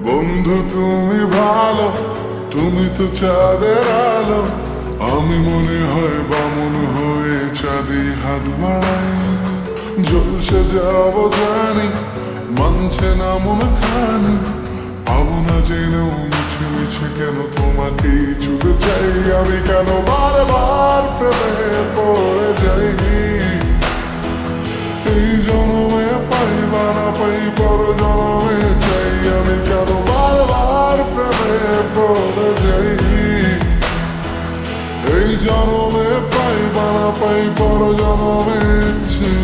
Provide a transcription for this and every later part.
বন্ধু তুমি ভালো, তুমি তো চাঁদের আলো। আমি মনে হয় বামন হয়ে চাঁদে হাত বাড়াই। জলসে যাব জানি, মানছে না মন খানি। পাবো না জেনেও মিছে মিছে কেন তোমাকে ছুতে চাই। আমি কেন বারবার প্রেমে পড়ে যাই। এই জনমে পাই বা না পাই, পর জনমে চাই। আমি কেন বারবার প্রেমে পড়ে যাই। এই জনমে পাই বা না পাই, পর জনমে চাই।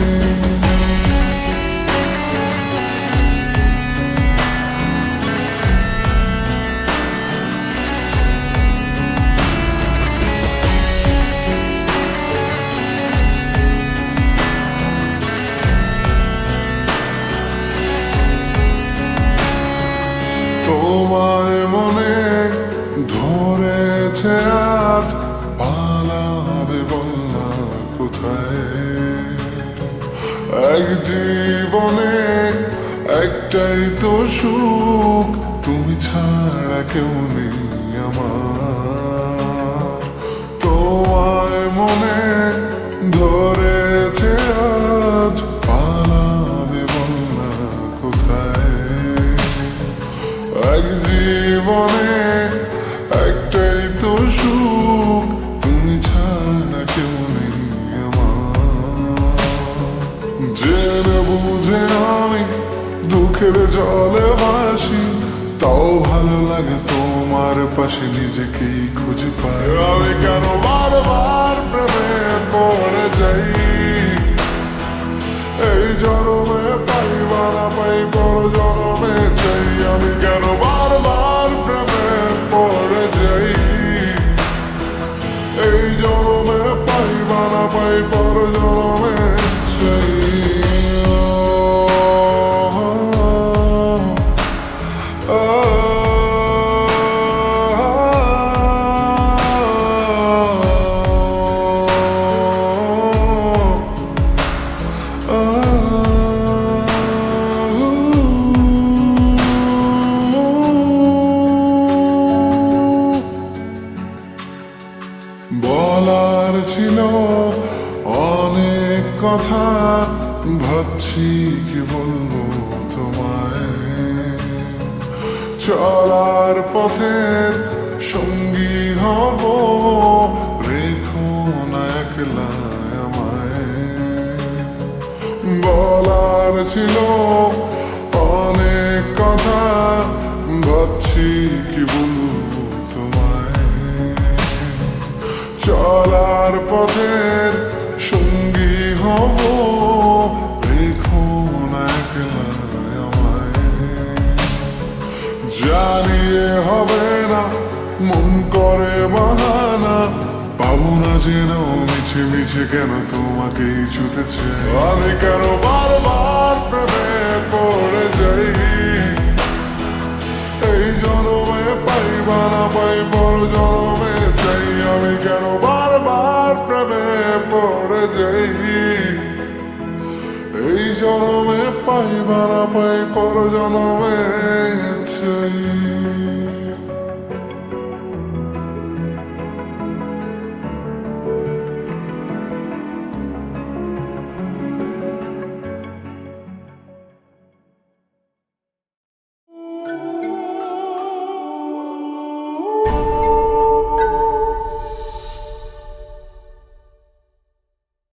তোমায় মনে ধরেছে আজ, পালাবে বলনা কোথায়। এক জীবনে একটাই তো সুখ, তুমি ছাড়া কেউ নেই আমার। তোমায় মনে ধরেছে আজ, পালাবে বলনা কোথায়। এক জীবনে একটাই তো সুখ, তুমি ছাড়া কেউ নেই আমার। জেনে বুঝে আমি দুঃখের জলে ভাসি, তাও ভালো লাগে তোমার পাশে নিজেকেই খুঁজে পাই। আমি কেন বারবার প্রেমে পড়ে যাই। এই জনমে পাই বা না পাই, পর জনমে চাই। আমি কেন বারবার প্রেমে পড়ে যাই। এই জনমে পাই বা না পাই, পর জনমে চাই। বলার ছিল অনেক কথা, ভাবছি কি বলবো তোমায়। চলার পথের সঙ্গী হব, রেখো না একলা আমায়। বলার ছিল অনেক কথা, ভাবছি কি বলবো তোমায়। চলার পথের সঙ্গী হব, রেখো না একলা আমায়। জানিয়ে হবে না, মন করে বাহানা। পাবো না যেন মিছে মিছে কেন তোমাকে ছুতে চাই। আমি কেন বারবার প্রেমে পড়ে যাই। এই জনমে পাই বা না পাই, পর জনমে চাই। আমি কেন বারবার প্রেমে পড়ে যাই। এই জনমে পাই বা না পাই, পর জনমে চাই।